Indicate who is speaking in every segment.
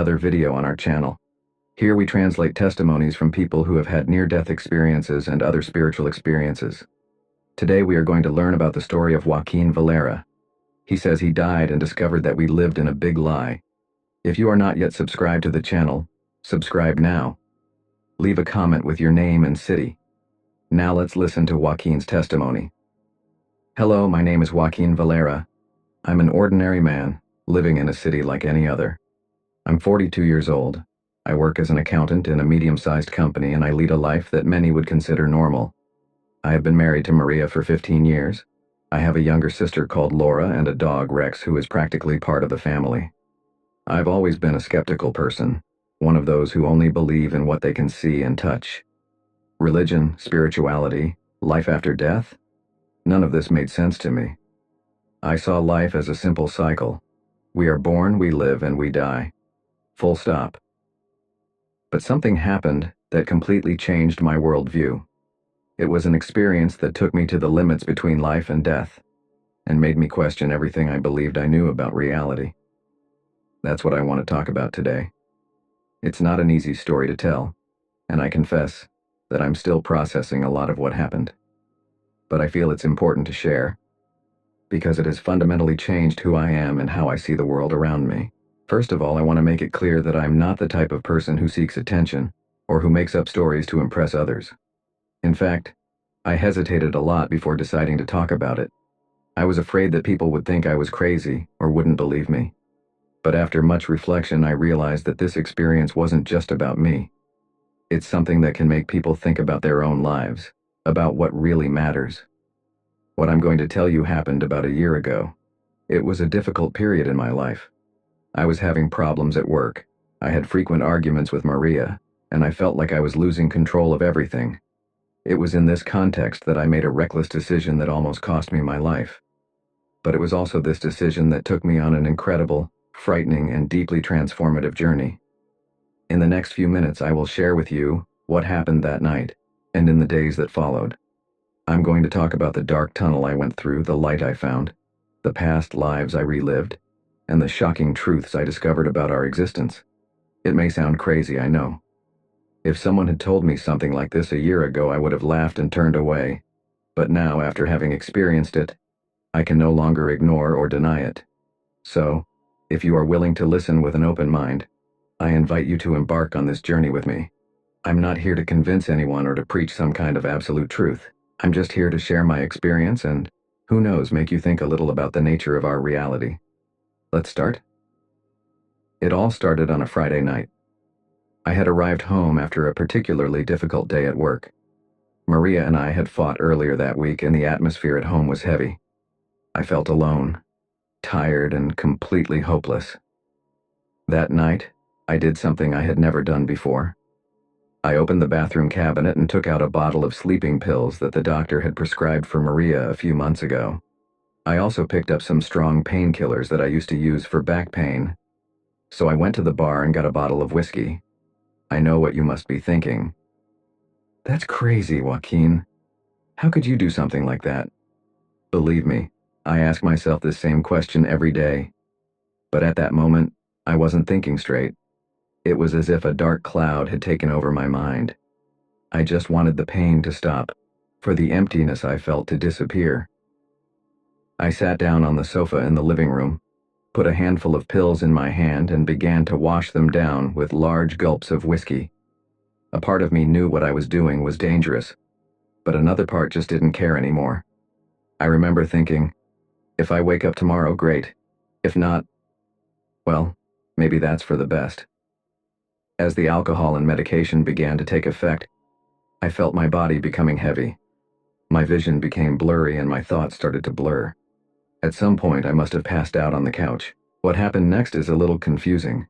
Speaker 1: another video on our channel. Here we translate testimonies from people who have had near-death experiences and other spiritual experiences. Today we are going to learn about the story of Joaquin Valera. He says he died and discovered that we lived in a big lie. If you are not yet subscribed to the channel, subscribe now. Leave a comment with your name and city. Now let's listen to Joaquin's testimony. Hello, my name is Joaquin Valera. I'm an ordinary man, living in a city like any other. I'm 42 years old. I work as an accountant in a medium-sized company and I lead a life that many would consider normal. I have been married to Maria for 15 years. I have a younger sister called Laura and a dog, Rex, who is practically part of the family. I've always been a skeptical person, one of those who only believe in what they can see and touch. Religion, spirituality, life after death? None of this made sense to me. I saw life as a simple cycle. We are born, we live, and we die. Full stop. But something happened that completely changed my worldview. It was an experience that took me to the limits between life and death, and made me question everything I believed I knew about reality. That's what I want to talk about today. It's not an easy story to tell, and I confess that I'm still processing a lot of what happened. But I feel it's important to share, because it has fundamentally changed who I am and how I see the world around me. First of all, I want to make it clear that I'm not the type of person who seeks attention, or who makes up stories to impress others. In fact, I hesitated a lot before deciding to talk about it. I was afraid that people would think I was crazy, or wouldn't believe me. But after much reflection, I realized that this experience wasn't just about me. It's something that can make people think about their own lives, about what really matters. What I'm going to tell you happened about a year ago. It was a difficult period in my life. I was having problems at work. I had frequent arguments with Maria, and I felt like I was losing control of everything. It was in this context that I made a reckless decision that almost cost me my life. But it was also this decision that took me on an incredible, frightening, and deeply transformative journey. In the next few minutes, I will share with you what happened that night, and in the days that followed. I'm going to talk about the dark tunnel I went through, the light I found, the past lives I relived, and the shocking truths I discovered about our existence. It may sound crazy, I know. If someone had told me something like this a year ago, I would have laughed and turned away. But now, after having experienced it, I can no longer ignore or deny it. So, if you are willing to listen with an open mind, I invite you to embark on this journey with me. I'm not here to convince anyone or to preach some kind of absolute truth. I'm just here to share my experience and, who knows, make you think a little about the nature of our reality. Let's start. It all started on a Friday night. I had arrived home after a particularly difficult day at work. Maria and I had fought earlier that week and the atmosphere at home was heavy. I felt alone, tired, and completely hopeless. That night, I did something I had never done before. I opened the bathroom cabinet and took out a bottle of sleeping pills that the doctor had prescribed for Maria a few months ago. I also picked up some strong painkillers that I used to use for back pain. So I went to the bar and got a bottle of whiskey. I know what you must be thinking. That's crazy, Joaquin. How could you do something like that? Believe me, I ask myself this same question every day. But at that moment, I wasn't thinking straight. It was as if a dark cloud had taken over my mind. I just wanted the pain to stop, for the emptiness I felt to disappear. I sat down on the sofa in the living room, put a handful of pills in my hand and began to wash them down with large gulps of whiskey. A part of me knew what I was doing was dangerous, but another part just didn't care anymore. I remember thinking, if I wake up tomorrow, great. If not, well, maybe that's for the best. As the alcohol and medication began to take effect, I felt my body becoming heavy. My vision became blurry and my thoughts started to blur. At some point, I must have passed out on the couch. What happened next is a little confusing.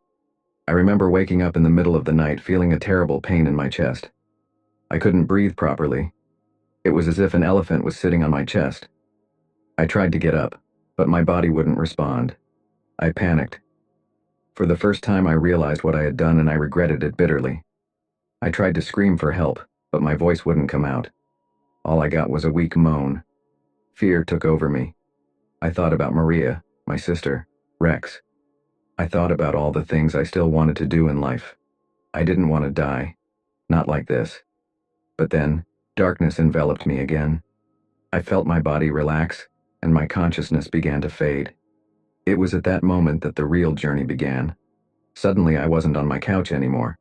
Speaker 1: I remember waking up in the middle of the night feeling a terrible pain in my chest. I couldn't breathe properly. It was as if an elephant was sitting on my chest. I tried to get up, but my body wouldn't respond. I panicked. For the first time, I realized what I had done and I regretted it bitterly. I tried to scream for help, but my voice wouldn't come out. All I got was a weak moan. Fear took over me. I thought about Maria, my sister, Rex. I thought about all the things I still wanted to do in life. I didn't want to die. Not like this. But then, darkness enveloped me again. I felt my body relax, and my consciousness began to fade. It was at that moment that the real journey began. Suddenly, I wasn't on my couch anymore.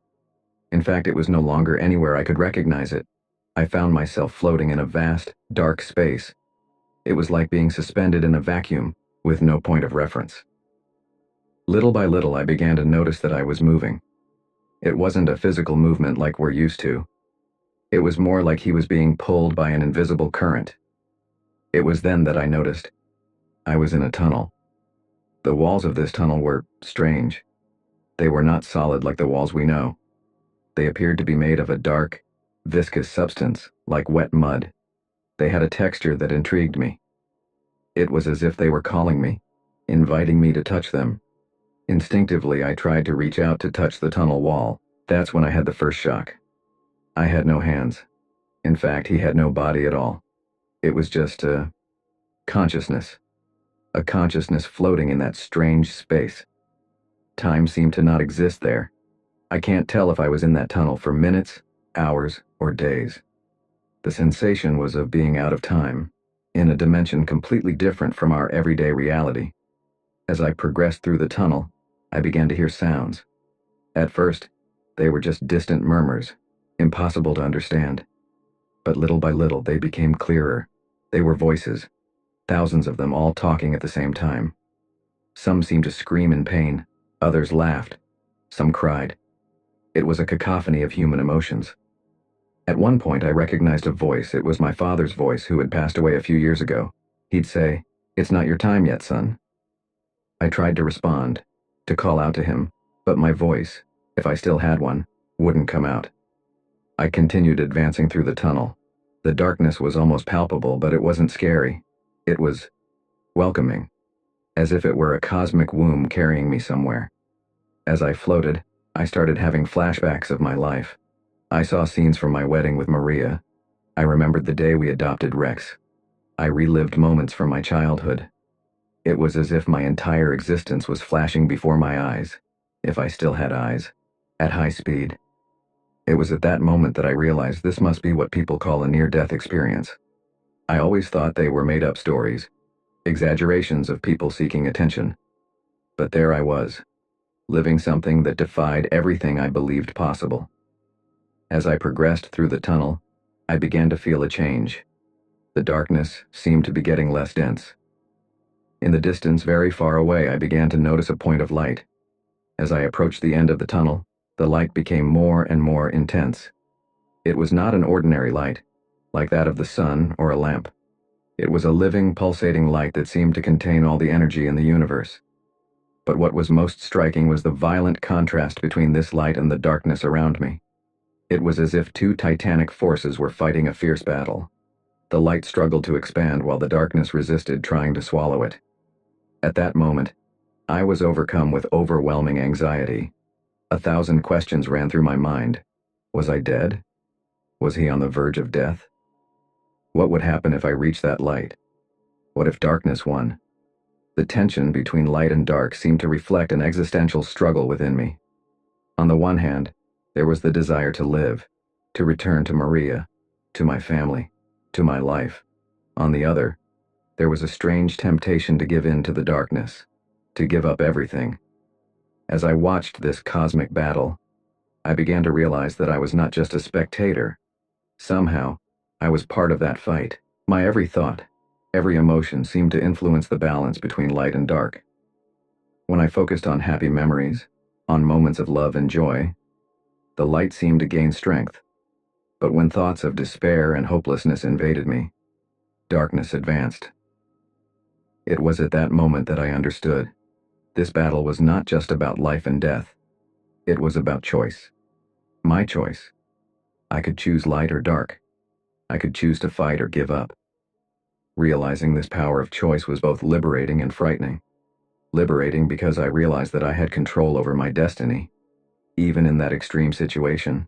Speaker 1: In fact, it was no longer anywhere I could recognize it. I found myself floating in a vast, dark space. It was like being suspended in a vacuum, with no point of reference. Little by little, I began to notice that I was moving. It wasn't a physical movement like we're used to. It was more like he was being pulled by an invisible current. It was then that I noticed. I was in a tunnel. The walls of this tunnel were strange. They were not solid like the walls we know. They appeared to be made of a dark, viscous substance, like wet mud. They had a texture that intrigued me. It was as if they were calling me, inviting me to touch them. Instinctively, I tried to reach out to touch the tunnel wall. That's when I had the first shock. I had no hands. In fact, he had no body at all. It was just a consciousness. A consciousness floating in that strange space. Time seemed to not exist there. I can't tell if I was in that tunnel for minutes, hours, or days. The sensation was of being out of time, in a dimension completely different from our everyday reality. As I progressed through the tunnel, I began to hear sounds. At first, they were just distant murmurs, impossible to understand. But little by little, they became clearer. They were voices, thousands of them all talking at the same time. Some seemed to scream in pain, others laughed, some cried. It was a cacophony of human emotions. At one point, I recognized a voice. It was my father's voice, who had passed away a few years ago. He'd say, "It's not your time yet, son." I tried to respond, to call out to him, but my voice, if I still had one, wouldn't come out. I continued advancing through the tunnel. The darkness was almost palpable, but it wasn't scary. It was welcoming, as if it were a cosmic womb carrying me somewhere. As I floated, I started having flashbacks of my life. I saw scenes from my wedding with Maria. I remembered the day we adopted Rex. I relived moments from my childhood. It was as if my entire existence was flashing before my eyes, if I still had eyes, at high speed. It was at that moment that I realized this must be what people call a near-death experience. I always thought they were made-up stories, exaggerations of people seeking attention. But there I was, living something that defied everything I believed possible. As I progressed through the tunnel, I began to feel a change. The darkness seemed to be getting less dense. In the distance, very far away, I began to notice a point of light. As I approached the end of the tunnel, the light became more and more intense. It was not an ordinary light, like that of the sun or a lamp. It was a living, pulsating light that seemed to contain all the energy in the universe. But what was most striking was the violent contrast between this light and the darkness around me. It was as if two titanic forces were fighting a fierce battle. The light struggled to expand while the darkness resisted, trying to swallow it. At that moment, I was overcome with overwhelming anxiety. 1,000 questions ran through my mind. Was I dead? Was he on the verge of death? What would happen if I reached that light? What if darkness won? The tension between light and dark seemed to reflect an existential struggle within me. On the one hand, there was the desire to live, to return to Maria, to my family, to my life. On the other, there was a strange temptation to give in to the darkness, to give up everything. As I watched this cosmic battle, I began to realize that I was not just a spectator. Somehow, I was part of that fight. My every thought, every emotion seemed to influence the balance between light and dark. When I focused on happy memories, on moments of love and joy, the light seemed to gain strength. But when thoughts of despair and hopelessness invaded me, darkness advanced. It was at that moment that I understood. This battle was not just about life and death. It was about choice. My choice. I could choose light or dark. I could choose to fight or give up. Realizing this power of choice was both liberating and frightening. Liberating because I realized that I had control over my destiny, even in that extreme situation.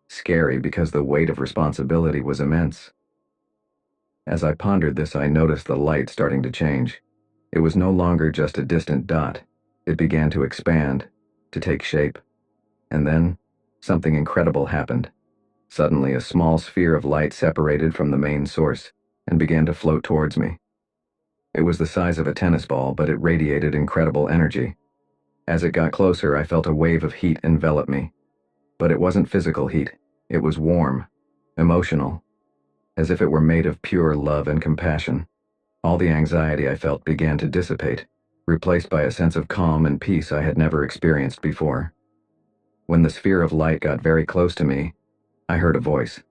Speaker 1: Scary because the weight of responsibility was immense. As I pondered this, I noticed the light starting to change. It was no longer just a distant dot. It began to expand, to take shape, and then something incredible happened. Suddenly, a small sphere of light separated from the main source and began to float towards me. It was the size of a tennis ball, but it radiated incredible energy. As it got closer, I felt a wave of heat envelop me. But it wasn't physical heat. It was warm, emotional, as if it were made of pure love and compassion. All the anxiety I felt began to dissipate, replaced by a sense of calm and peace I had never experienced before. When the sphere of light got very close to me, I heard a voice.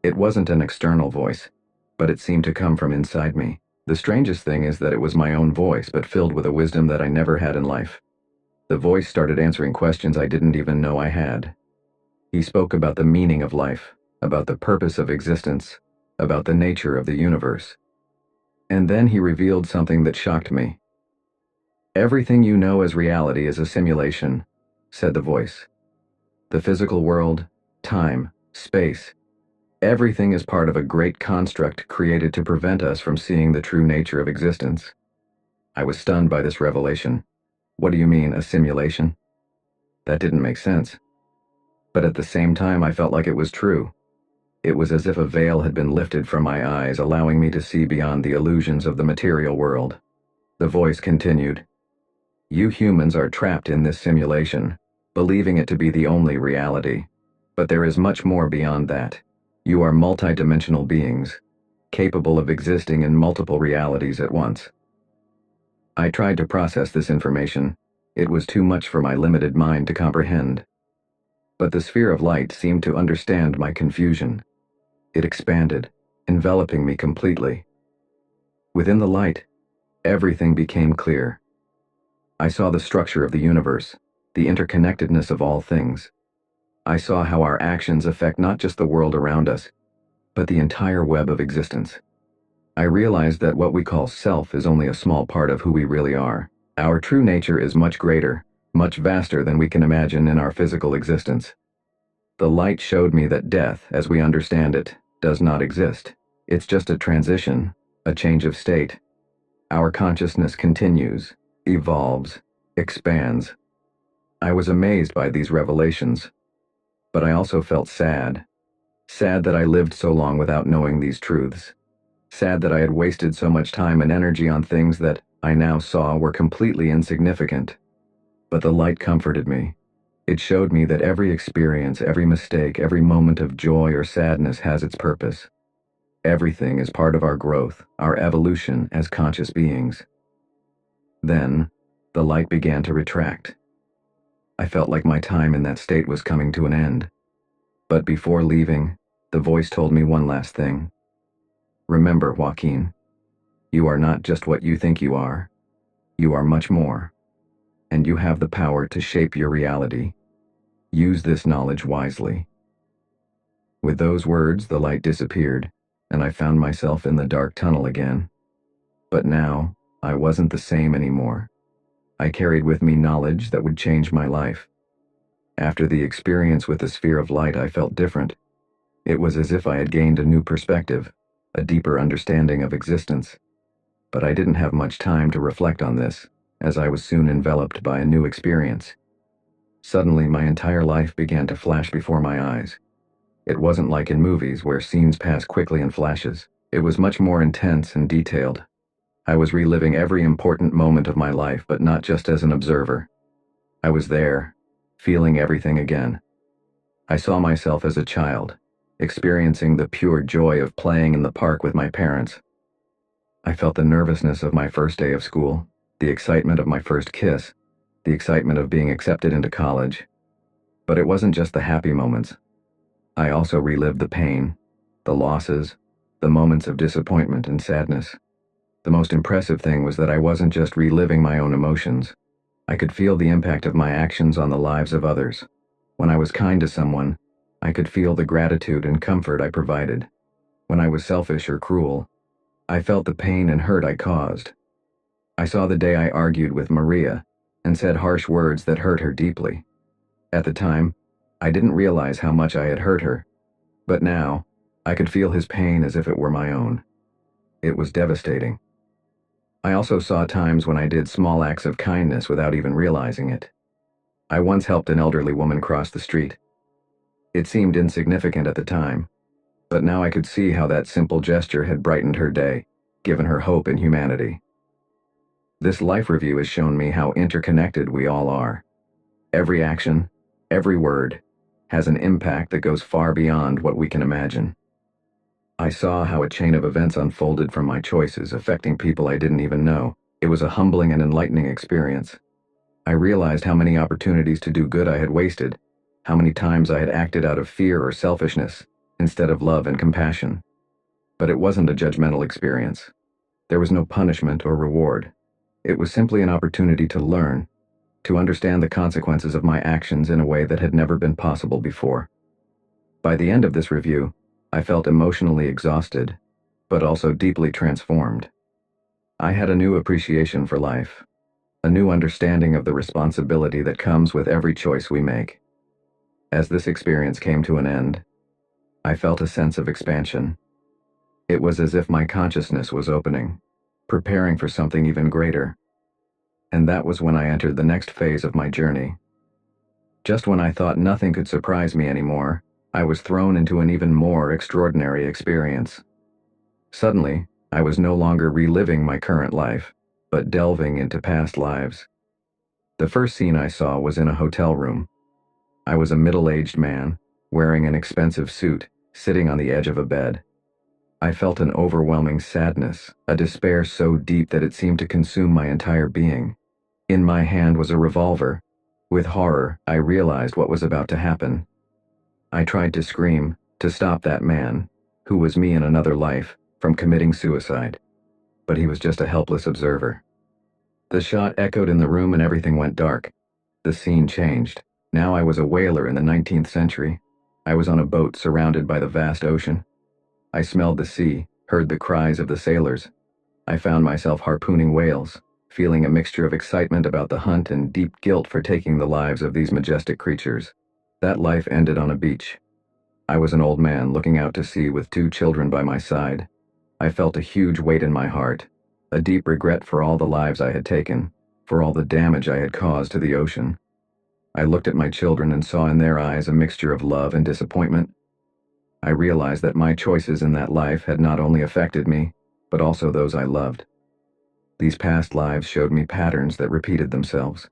Speaker 1: It wasn't an external voice, but it seemed to come from inside me. The strangest thing is that it was my own voice, but filled with a wisdom that I never had in life. The voice started answering questions I didn't even know I had. He spoke about the meaning of life, about the purpose of existence, about the nature of the universe. And then he revealed something that shocked me. "Everything you know as reality is a simulation," said the voice. "The physical world, time, space, everything is part of a great construct created to prevent us from seeing the true nature of existence." I was stunned by this revelation. "What do you mean, a simulation?" That didn't make sense. But at the same time, I felt like it was true. It was as if a veil had been lifted from my eyes, allowing me to see beyond the illusions of the material world. The voice continued, "You humans are trapped in this simulation, believing it to be the only reality. But there is much more beyond that. You are multidimensional beings, capable of existing in multiple realities at once." I tried to process this information. It was too much for my limited mind to comprehend. But the sphere of light seemed to understand my confusion. It expanded, enveloping me completely. Within the light, everything became clear. I saw the structure of the universe, the interconnectedness of all things. I saw how our actions affect not just the world around us, but the entire web of existence. I realized that what we call self is only a small part of who we really are. Our true nature is much greater, much vaster than we can imagine in our physical existence. The light showed me that death, as we understand it, does not exist. It's just a transition, a change of state. Our consciousness continues, evolves, expands. I was amazed by these revelations, but I also felt sad. Sad that I lived so long without knowing these truths. Sad that I had wasted so much time and energy on things that I now saw were completely insignificant. But the light comforted me. It showed me that every experience, every mistake, every moment of joy or sadness has its purpose. Everything is part of our growth, our evolution as conscious beings. Then, the light began to retract. I felt like my time in that state was coming to an end. But before leaving, the voice told me one last thing. "Remember, Joaquin, you are not just what you think you are. You are much more. And you have the power to shape your reality. Use this knowledge wisely." With those words, the light disappeared, and I found myself in the dark tunnel again. But now, I wasn't the same anymore. I carried with me knowledge that would change my life. After the experience with the sphere of light, I felt different. It was as if I had gained a new perspective, a deeper understanding of existence. But I didn't have much time to reflect on this, as I was soon enveloped by a new experience. Suddenly, my entire life began to flash before my eyes. It wasn't like in movies where scenes pass quickly in flashes. It was much more intense and detailed. I was reliving every important moment of my life, but not just as an observer. I was there, feeling everything again. I saw myself as a child, experiencing the pure joy of playing in the park with my parents. I felt the nervousness of my first day of school, the excitement of my first kiss, the excitement of being accepted into college. But it wasn't just the happy moments. I also relived the pain, the losses, the moments of disappointment and sadness. The most impressive thing was that I wasn't just reliving my own emotions. I could feel the impact of my actions on the lives of others. When I was kind to someone, I could feel the gratitude and comfort I provided. When I was selfish or cruel, I felt the pain and hurt I caused. I saw the day I argued with Maria and said harsh words that hurt her deeply. At the time, I didn't realize how much I had hurt her, but now, I could feel his pain as if it were my own. It was devastating. I also saw times when I did small acts of kindness without even realizing it. I once helped an elderly woman cross the street. It seemed insignificant at the time, but now I could see how that simple gesture had brightened her day, given her hope in humanity. This life review has shown me how interconnected we all are. Every action, every word, has an impact that goes far beyond what we can imagine. I saw how a chain of events unfolded from my choices, affecting people I didn't even know. It was a humbling and enlightening experience. I realized how many opportunities to do good I had wasted, how many times I had acted out of fear or selfishness, instead of love and compassion. But it wasn't a judgmental experience. There was no punishment or reward. It was simply an opportunity to learn, to understand the consequences of my actions in a way that had never been possible before. By the end of this review, I felt emotionally exhausted, but also deeply transformed. I had a new appreciation for life, a new understanding of the responsibility that comes with every choice we make. As this experience came to an end, I felt a sense of expansion. It was as if my consciousness was opening, preparing for something even greater. And that was when I entered the next phase of my journey. Just when I thought nothing could surprise me anymore, I was thrown into an even more extraordinary experience. Suddenly, I was no longer reliving my current life, but delving into past lives. The first scene I saw was in a hotel room. I was a middle-aged man, wearing an expensive suit, sitting on the edge of a bed. I felt an overwhelming sadness, a despair so deep that it seemed to consume my entire being. In my hand was a revolver. With horror, I realized what was about to happen. I tried to scream, to stop that man, who was me in another life, from committing suicide. But he was just a helpless observer. The shot echoed in the room and everything went dark. The scene changed. Now I was a whaler in the 19th century. I was on a boat surrounded by the vast ocean. I smelled the sea, heard the cries of the sailors. I found myself harpooning whales, feeling a mixture of excitement about the hunt and deep guilt for taking the lives of these majestic creatures. That life ended on a beach. I was an old man looking out to sea with 2 children by my side. I felt a huge weight in my heart, a deep regret for all the lives I had taken, for all the damage I had caused to the ocean. I looked at my children and saw in their eyes a mixture of love and disappointment. I realized that my choices in that life had not only affected me, but also those I loved. These past lives showed me patterns that repeated themselves.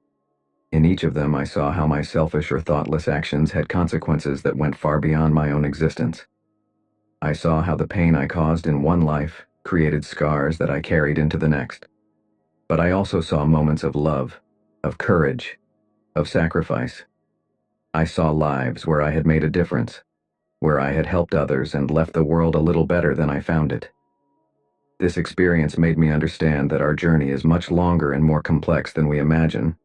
Speaker 1: In each of them I saw how my selfish or thoughtless actions had consequences that went far beyond my own existence. I saw how the pain I caused in one life created scars that I carried into the next. But I also saw moments of love, of courage, of sacrifice. I saw lives where I had made a difference, where I had helped others and left the world a little better than I found it. This experience made me understand that our journey is much longer and more complex than we imagine.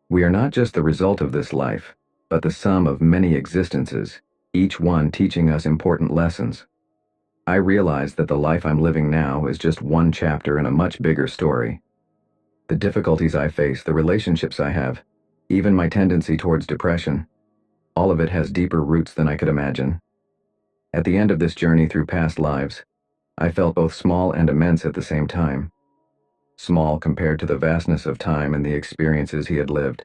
Speaker 1: We are not just the result of this life, but the sum of many existences, each one teaching us important lessons. I realized that the life I'm living now is just one chapter in a much bigger story. The difficulties I face, the relationships I have, even my tendency towards depression, all of it has deeper roots than I could imagine. At the end of this journey through past lives, I felt both small and immense at the same time. Small compared to the vastness of time and the experiences he had lived.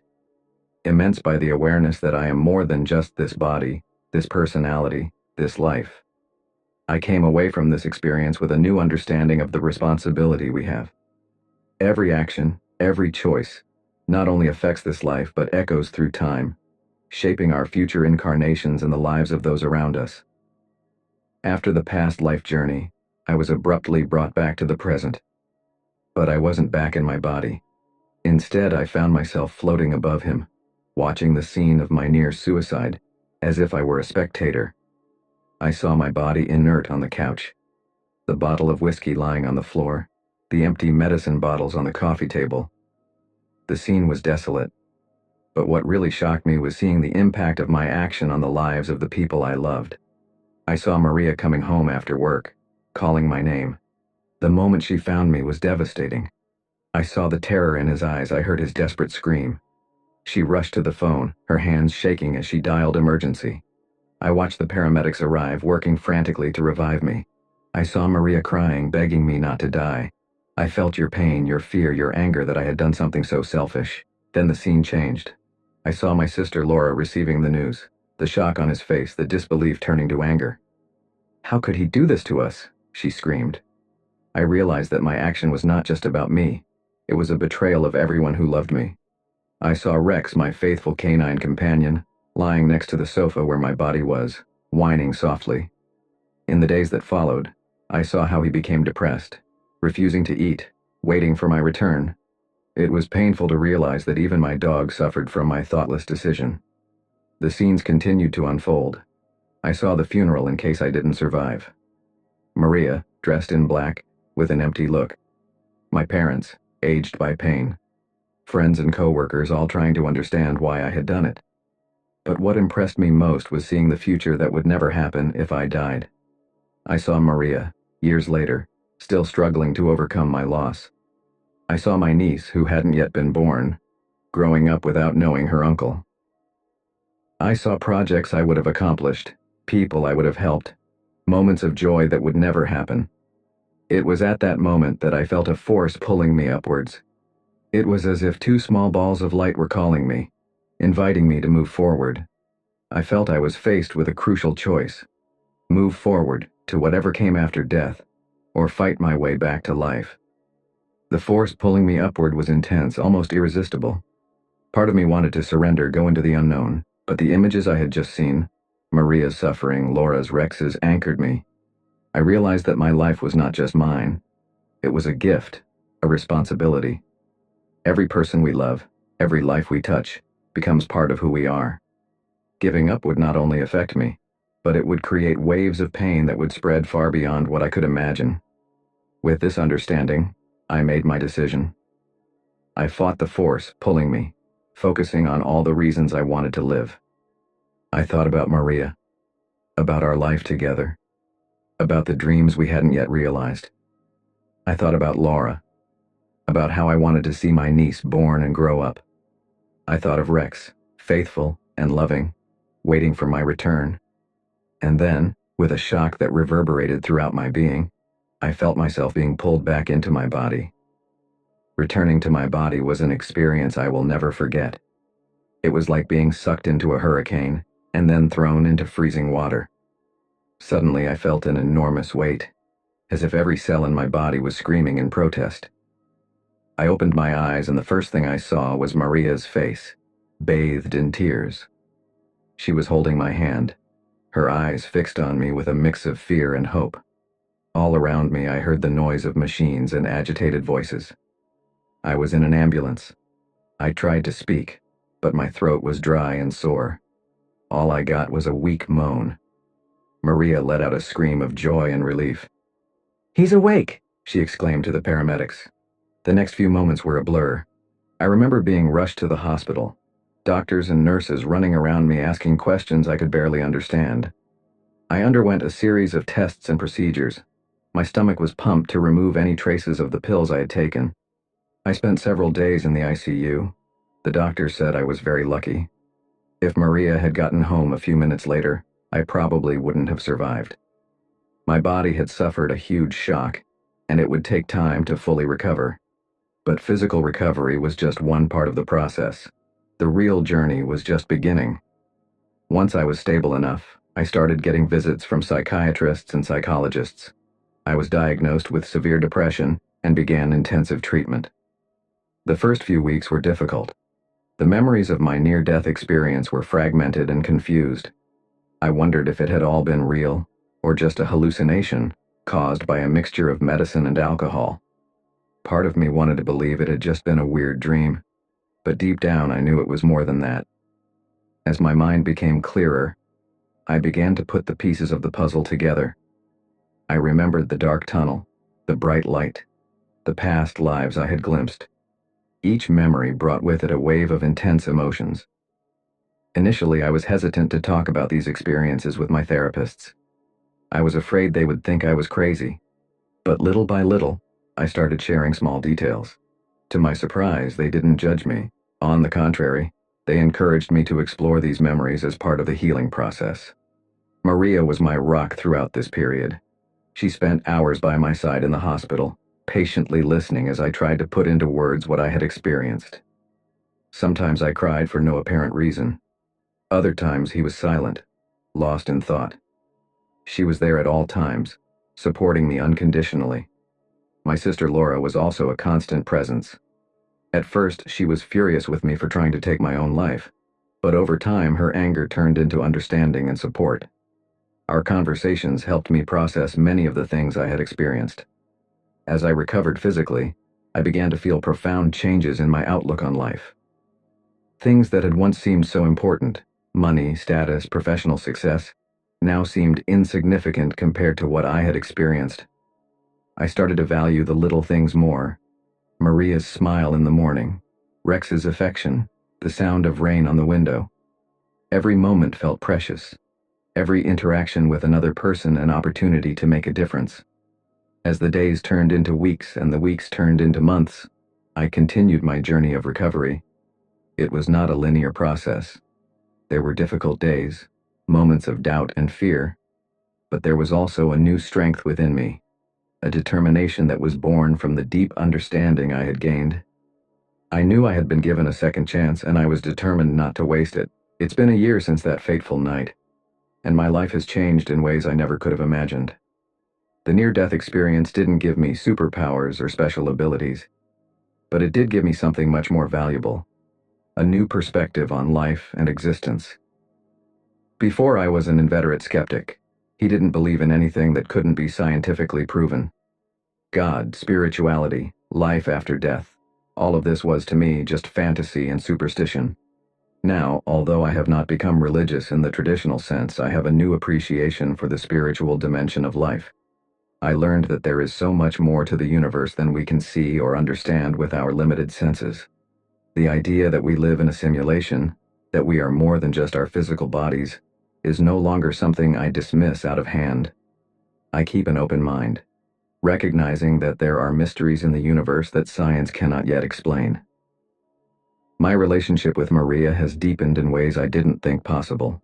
Speaker 1: Immense by the awareness that I am more than just this body, this personality, this life. I came away from this experience with a new understanding of the responsibility we have. Every action, every choice, not only affects this life but echoes through time, shaping our future incarnations and the lives of those around us. After the past life journey, I was abruptly brought back to the present. But I wasn't back in my body. Instead, I found myself floating above him, watching the scene of my near suicide, as if I were a spectator. I saw my body inert on the couch, the bottle of whiskey lying on the floor, the empty medicine bottles on the coffee table. The scene was desolate, but what really shocked me was seeing the impact of my action on the lives of the people I loved. I saw Maria coming home after work, calling my name. The moment she found me was devastating. I saw the terror in his eyes. I heard his desperate scream. She rushed to the phone, her hands shaking as she dialed emergency. I watched the paramedics arrive, working frantically to revive me. I saw Maria crying, begging me not to die. I felt your pain, your fear, your anger that I had done something so selfish. Then the scene changed. I saw my sister Laura receiving the news, the shock on his face, the disbelief turning to anger. How could he do this to us? She screamed. I realized that my action was not just about me. It was a betrayal of everyone who loved me. I saw Rex, my faithful canine companion, lying next to the sofa where my body was, whining softly. In the days that followed, I saw how he became depressed, refusing to eat, waiting for my return. It was painful to realize that even my dog suffered from my thoughtless decision. The scenes continued to unfold. I saw the funeral in case I didn't survive. Maria, dressed in black, with an empty look. My parents, aged by pain. Friends and co-workers all trying to understand why I had done it. But what impressed me most was seeing the future that would never happen if I died. I saw Maria, years later, still struggling to overcome my loss. I saw my niece, who hadn't yet been born, growing up without knowing her uncle. I saw projects I would have accomplished, people I would have helped, moments of joy that would never happen. It was at that moment that I felt a force pulling me upwards. It was as if two small balls of light were calling me, inviting me to move forward. I felt I was faced with a crucial choice: move forward to whatever came after death, or fight my way back to life. The force pulling me upward was intense, almost irresistible. Part of me wanted to surrender, go into the unknown, but the images I had just seen, Maria's suffering, Laura's, Rex's, anchored me. I realized that my life was not just mine. It was a gift, a responsibility. Every person we love, every life we touch, becomes part of who we are. Giving up would not only affect me, but it would create waves of pain that would spread far beyond what I could imagine. With this understanding, I made my decision. I fought the force pulling me, focusing on all the reasons I wanted to live. I thought about Maria, about our life together, about the dreams we hadn't yet realized. I thought about Laura, about how I wanted to see my niece born and grow up. I thought of Rex, faithful and loving, waiting for my return. And then, with a shock that reverberated throughout my being, I felt myself being pulled back into my body. Returning to my body was an experience I will never forget. It was like being sucked into a hurricane and then thrown into freezing water. Suddenly I felt an enormous weight, as if every cell in my body was screaming in protest. I opened my eyes and the first thing I saw was Maria's face, bathed in tears. She was holding my hand, her eyes fixed on me with a mix of fear and hope. All around me I heard the noise of machines and agitated voices. I was in an ambulance. I tried to speak, but my throat was dry and sore. All I got was a weak moan. Maria let out a scream of joy and relief. "He's awake!" she exclaimed to the paramedics. The next few moments were a blur. I remember being rushed to the hospital, doctors and nurses running around me asking questions I could barely understand. I underwent a series of tests and procedures. My stomach was pumped to remove any traces of the pills I had taken. I spent several days in the ICU. The doctor said I was very lucky. If Maria had gotten home a few minutes later, I probably wouldn't have survived. My body had suffered a huge shock, and it would take time to fully recover. But physical recovery was just one part of the process. The real journey was just beginning. Once I was stable enough, I started getting visits from psychiatrists and psychologists. I was diagnosed with severe depression and began intensive treatment. The first few weeks were difficult. The memories of my near-death experience were fragmented and confused. I wondered if it had all been real, or just a hallucination caused by a mixture of medicine and alcohol. Part of me wanted to believe it had just been a weird dream, but deep down I knew it was more than that. As my mind became clearer, I began to put the pieces of the puzzle together. I remembered the dark tunnel, the bright light, the past lives I had glimpsed. Each memory brought with it a wave of intense emotions. Initially, I was hesitant to talk about these experiences with my therapists. I was afraid they would think I was crazy. But little by little, I started sharing small details. To my surprise, they didn't judge me. On the contrary, they encouraged me to explore these memories as part of the healing process. Maria was my rock throughout this period. She spent hours by my side in the hospital, patiently listening as I tried to put into words what I had experienced. Sometimes I cried for no apparent reason. Other times he was silent, lost in thought. She was there at all times, supporting me unconditionally. My sister Laura was also a constant presence. At first, she was furious with me for trying to take my own life, but over time her anger turned into understanding and support. Our conversations helped me process many of the things I had experienced. As I recovered physically, I began to feel profound changes in my outlook on life. Things that had once seemed so important, money, status, professional success, now seemed insignificant compared to what I had experienced. I started to value the little things more. Maria's smile in the morning, Rex's affection, the sound of rain on the window. Every moment felt precious. Every interaction with another person an opportunity to make a difference. As the days turned into weeks and the weeks turned into months, I continued my journey of recovery. It was not a linear process. There were difficult days, moments of doubt and fear, but there was also a new strength within me, a determination that was born from the deep understanding I had gained. I knew I had been given a second chance, and I was determined not to waste it. It's been a year since that fateful night, and my life has changed in ways I never could have imagined. The near-death experience didn't give me superpowers or special abilities, but it did give me something much more valuable, a new perspective on life and existence. Before, I was an inveterate skeptic. He didn't believe in anything that couldn't be scientifically proven. God, spirituality, life after death, all of this was to me just fantasy and superstition. Now, although I have not become religious in the traditional sense, I have a new appreciation for the spiritual dimension of life. I learned that there is so much more to the universe than we can see or understand with our limited senses. The idea that we live in a simulation, that we are more than just our physical bodies, is no longer something I dismiss out of hand. I keep an open mind, recognizing that there are mysteries in the universe that science cannot yet explain. My relationship with Maria has deepened in ways I didn't think possible.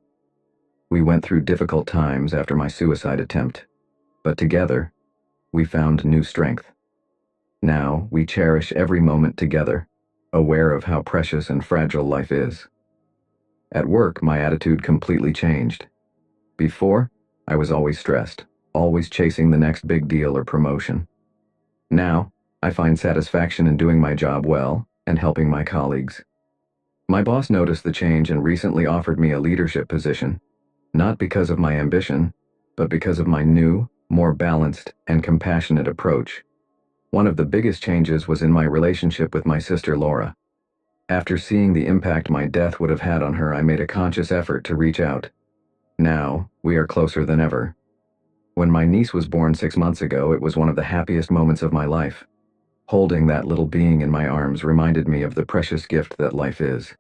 Speaker 1: We went through difficult times after my suicide attempt, but together, we found new strength. Now, we cherish every moment together, aware of how precious and fragile life is. At work, my attitude completely changed. Before, I was always stressed, always chasing the next big deal or promotion. Now, I find satisfaction in doing my job well and helping my colleagues. My boss noticed the change and recently offered me a leadership position, not because of my ambition, but because of my new, more balanced and compassionate approach. One of the biggest changes was in my relationship with my sister Laura. After seeing the impact my death would have had on her, I made a conscious effort to reach out. Now, we are closer than ever. When my niece was born 6 months ago, it was one of the happiest moments of my life. Holding that little being in my arms reminded me of the precious gift that life is.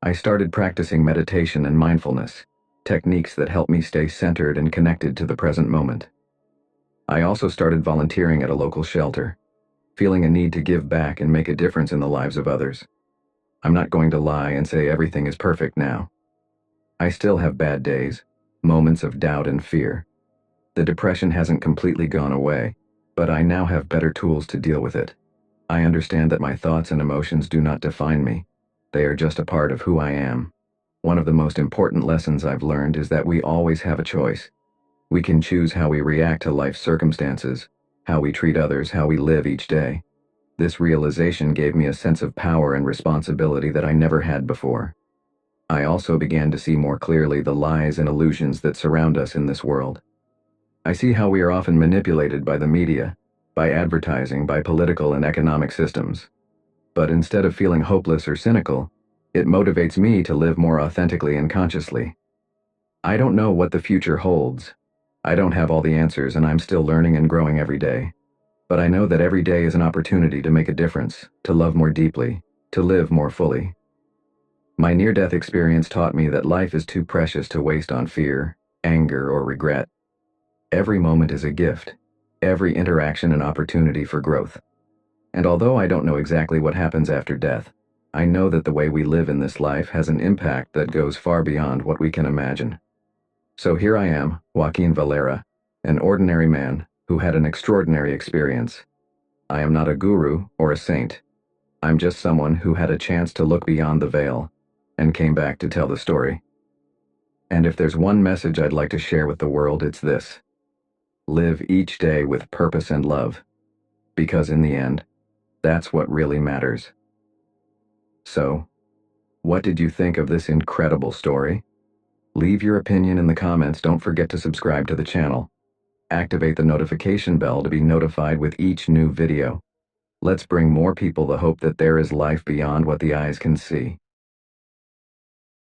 Speaker 1: I started practicing meditation and mindfulness, techniques that help me stay centered and connected to the present moment. I also started volunteering at a local shelter, feeling a need to give back and make a difference in the lives of others. I'm not going to lie and say everything is perfect now. I still have bad days, moments of doubt and fear. The depression hasn't completely gone away, but I now have better tools to deal with it. I understand that my thoughts and emotions do not define me. They are just a part of who I am. One of the most important lessons I've learned is that we always have a choice. We can choose how we react to life's circumstances, how we treat others, how we live each day. This realization gave me a sense of power and responsibility that I never had before. I also began to see more clearly the lies and illusions that surround us in this world. I see how we are often manipulated by the media, by advertising, by political and economic systems. But instead of feeling hopeless or cynical, it motivates me to live more authentically and consciously. I don't know what the future holds. I don't have all the answers, and I'm still learning and growing every day. But I know that every day is an opportunity to make a difference, to love more deeply, to live more fully. My near-death experience taught me that life is too precious to waste on fear, anger, or regret. Every moment is a gift, every interaction an opportunity for growth. And although I don't know exactly what happens after death, I know that the way we live in this life has an impact that goes far beyond what we can imagine. So here I am, Joaquin Valera, an ordinary man who had an extraordinary experience. I am not a guru or a saint. I'm just someone who had a chance to look beyond the veil and came back to tell the story. And if there's one message I'd like to share with the world, it's this: live each day with purpose and love, because in the end, that's what really matters. So, what did you think of this incredible story? Leave your opinion in the comments. Don't forget to subscribe to the channel. Activate the notification bell to be notified with each new video. Let's bring more people the hope that there is life beyond what the eyes can see.